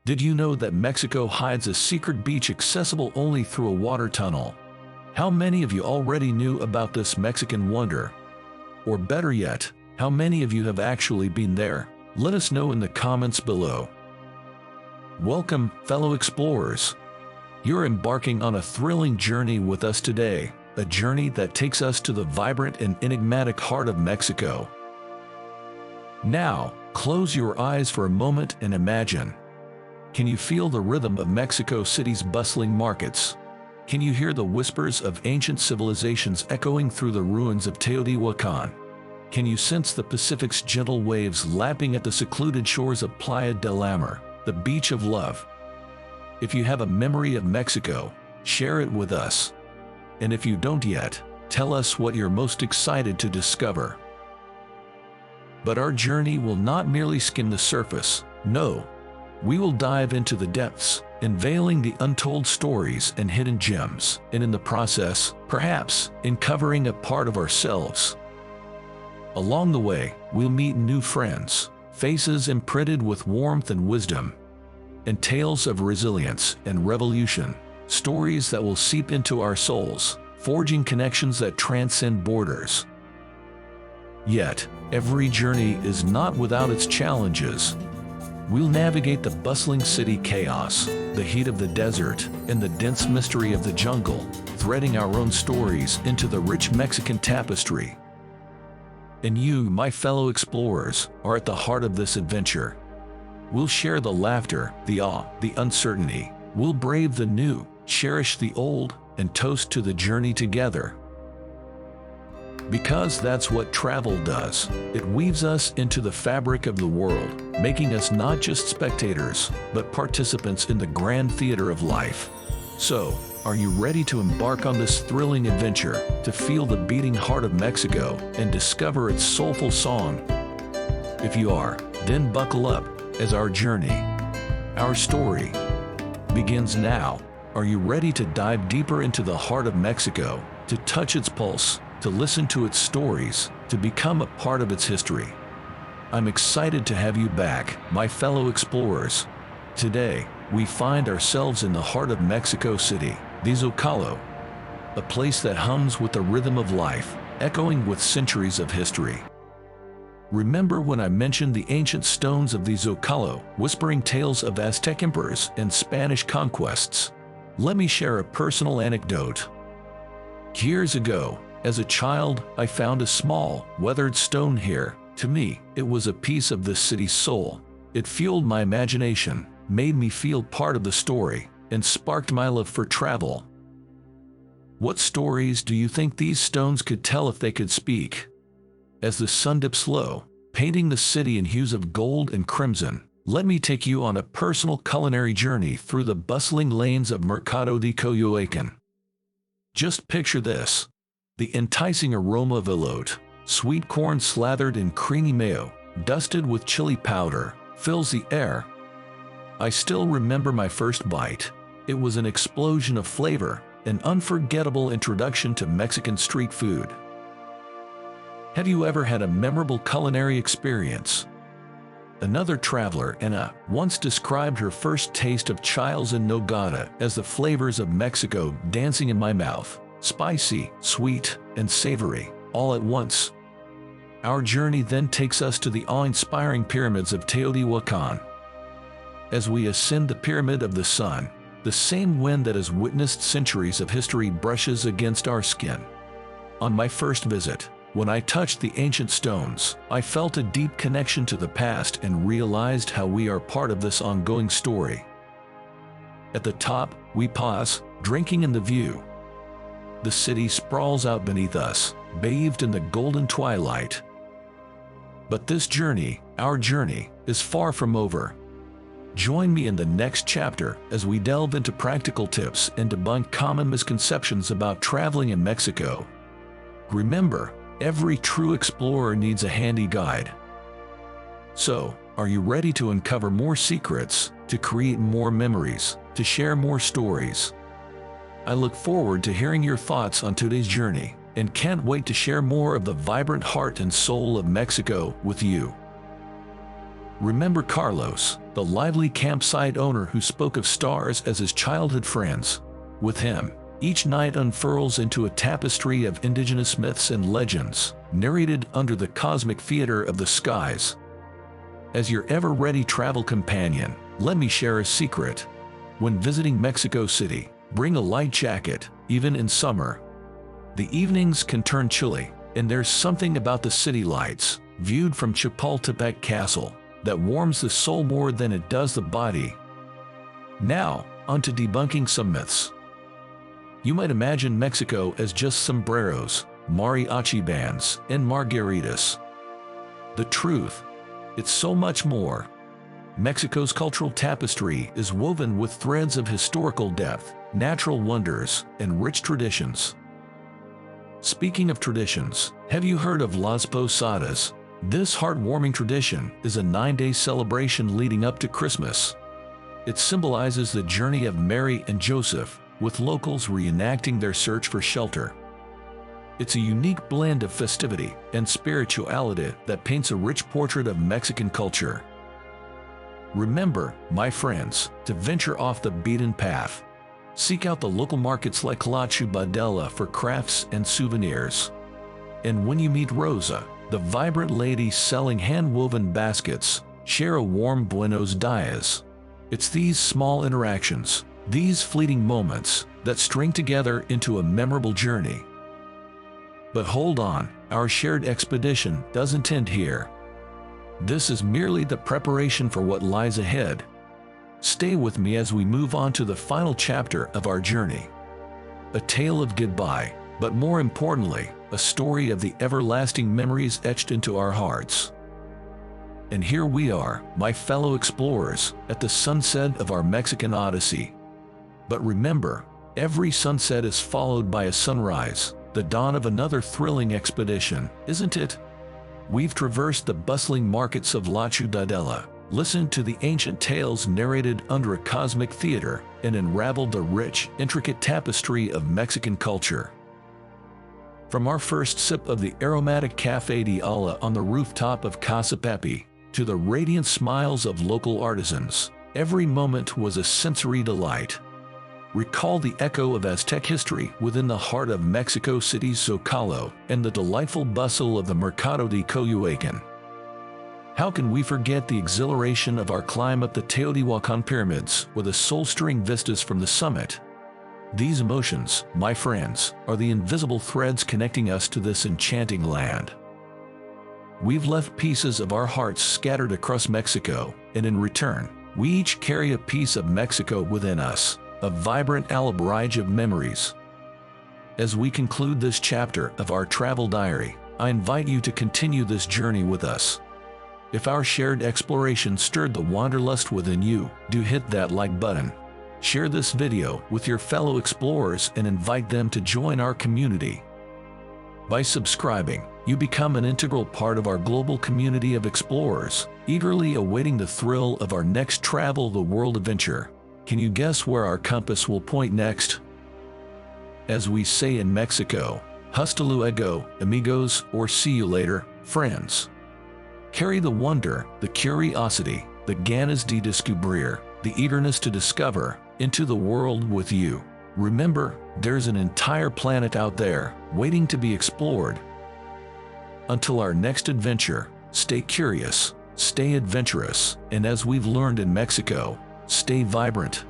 Did you know that Mexico hides a secret beach accessible only through a water tunnel? How many of you already knew about this Mexican wonder? Or better yet, how many of you have actually been there? Let us know in the comments below. Welcome, fellow explorers. You're embarking on a thrilling journey with us today, a journey that takes us to the vibrant and enigmatic heart of Mexico. Now, close your eyes for a moment and imagine. Can you feel the rhythm of Mexico City's bustling markets? Can you hear the whispers of ancient civilizations echoing through the ruins of Teotihuacan? Can you sense the Pacific's gentle waves lapping at the secluded shores of Playa del Amor, the beach of love? If you have a memory of Mexico, share it with us. And if you don't yet, tell us what you're most excited to discover. But our journey will not merely skim the surface. No. We will dive into the depths, unveiling the untold stories and hidden gems, and in the process, perhaps, uncovering a part of ourselves. Along the way, we'll meet new friends, faces imprinted with warmth and wisdom, and tales of resilience and revolution, stories that will seep into our souls, forging connections that transcend borders. Yet, every journey is not without its challenges. We'll navigate the bustling city chaos, the heat of the desert, and the dense mystery of the jungle, threading our own stories into the rich Mexican tapestry. And you, my fellow explorers, are at the heart of this adventure. We'll share the laughter, the awe, the uncertainty. We'll brave the new, cherish the old, and toast to the journey together. Because that's what travel does. It weaves us into the fabric of the world, making us not just spectators, but participants in the grand theater of life. So, are you ready to embark on this thrilling adventure, to feel the beating heart of Mexico and discover its soulful song? If you are, then buckle up, as our journey, our story, begins now. Are you ready to dive deeper into the heart of Mexico, to touch its pulse, to listen to its stories, to become a part of its history? I'm excited to have you back, my fellow explorers. Today, we find ourselves in the heart of Mexico City, the Zocalo, a place that hums with the rhythm of life, echoing with centuries of history. Remember when I mentioned the ancient stones of the Zocalo, whispering tales of Aztec emperors and Spanish conquests? Let me share a personal anecdote. Years ago, as a child, I found a small, weathered stone here. To me, it was a piece of this city's soul. It fueled my imagination, made me feel part of the story, and sparked my love for travel. What stories do you think these stones could tell if they could speak? As the sun dips low, painting the city in hues of gold and crimson, let me take you on a personal culinary journey through the bustling lanes of Mercado de Coyoacán. Just picture this. The enticing aroma of elote, sweet corn slathered in creamy mayo, dusted with chili powder, fills the air. I still remember my first bite. It was an explosion of flavor, an unforgettable introduction to Mexican street food. Have you ever had a memorable culinary experience? Another traveler, Anna, once described her first taste of chiles en nogada as the flavors of Mexico dancing in my mouth. Spicy, sweet, and savory, all at once. Our journey then takes us to the awe-inspiring pyramids of Teotihuacan. As we ascend the Pyramid of the Sun, the same wind that has witnessed centuries of history brushes against our skin. On my first visit, when I touched the ancient stones, I felt a deep connection to the past and realized how we are part of this ongoing story. At the top, we pause, drinking in the view. The city sprawls out beneath us, bathed in the golden twilight. But this journey, our journey, is far from over. Join me in the next chapter as we delve into practical tips and debunk common misconceptions about traveling in Mexico. Remember, every true explorer needs a handy guide. So, are you ready to uncover more secrets, to create more memories, to share more stories? I look forward to hearing your thoughts on today's journey, and can't wait to share more of the vibrant heart and soul of Mexico with you. Remember, Carlos, the lively campsite owner who spoke of stars as his childhood friends. With him, each night unfurls into a tapestry of indigenous myths and legends, narrated under the cosmic theater of the skies. As your ever-ready travel companion, let me share a secret. When visiting Mexico City, bring a light jacket, even in summer. The evenings can turn chilly, and there's something about the city lights, viewed from Chapultepec Castle, that warms the soul more than it does the body. Now, on to debunking some myths. You might imagine Mexico as just sombreros, mariachi bands, and margaritas. The truth, it's so much more. Mexico's cultural tapestry is woven with threads of historical depth, natural wonders, and rich traditions. Speaking of traditions, have you heard of Las Posadas? This heartwarming tradition is a 9-day celebration leading up to Christmas. It symbolizes the journey of Mary and Joseph, with locals reenacting their search for shelter. It's a unique blend of festivity and spirituality that paints a rich portrait of Mexican culture. Remember, my friends, to venture off the beaten path. Seek out the local markets like La Chubadela for crafts and souvenirs. And when you meet Rosa, the vibrant lady selling hand-woven baskets, share a warm Buenos Dias. It's these small interactions, these fleeting moments, that string together into a memorable journey. But hold on, our shared expedition doesn't end here. This is merely the preparation for what lies ahead. Stay with me as we move on to the final chapter of our journey. A tale of goodbye, but more importantly, a story of the everlasting memories etched into our hearts. And here we are, my fellow explorers, at the sunset of our Mexican Odyssey. But remember, every sunset is followed by a sunrise, the dawn of another thrilling expedition, isn't it? We've traversed the bustling markets of La Ciudadela, listened to the ancient tales narrated under a cosmic theater, and unraveled the rich, intricate tapestry of Mexican culture. From our first sip of the aromatic Café de Olla on the rooftop of Casa Pepe, to the radiant smiles of local artisans, every moment was a sensory delight. Recall the echo of Aztec history within the heart of Mexico City's Zocalo and the delightful bustle of the Mercado de Teotihuacan. How can we forget the exhilaration of our climb up the Teotihuacan pyramids with the soul-stirring vistas from the summit? These emotions, my friends, are the invisible threads connecting us to this enchanting land. We've left pieces of our hearts scattered across Mexico, and in return, we each carry a piece of Mexico within us, a vibrant albarrage of memories. As we conclude this chapter of our travel diary, I invite you to continue this journey with us. If our shared exploration stirred the wanderlust within you, do hit that like button. Share this video with your fellow explorers and invite them to join our community. By subscribing, you become an integral part of our global community of explorers, eagerly awaiting the thrill of our next travel the world adventure. Can you guess where our compass will point next? As we say in Mexico, hasta luego, amigos, or see you later, friends. Carry the wonder, the curiosity, the ganas de descubrir, the eagerness to discover, into the world with you. Remember, there's an entire planet out there, waiting to be explored. Until our next adventure, stay curious, stay adventurous, and as we've learned in Mexico, stay vibrant.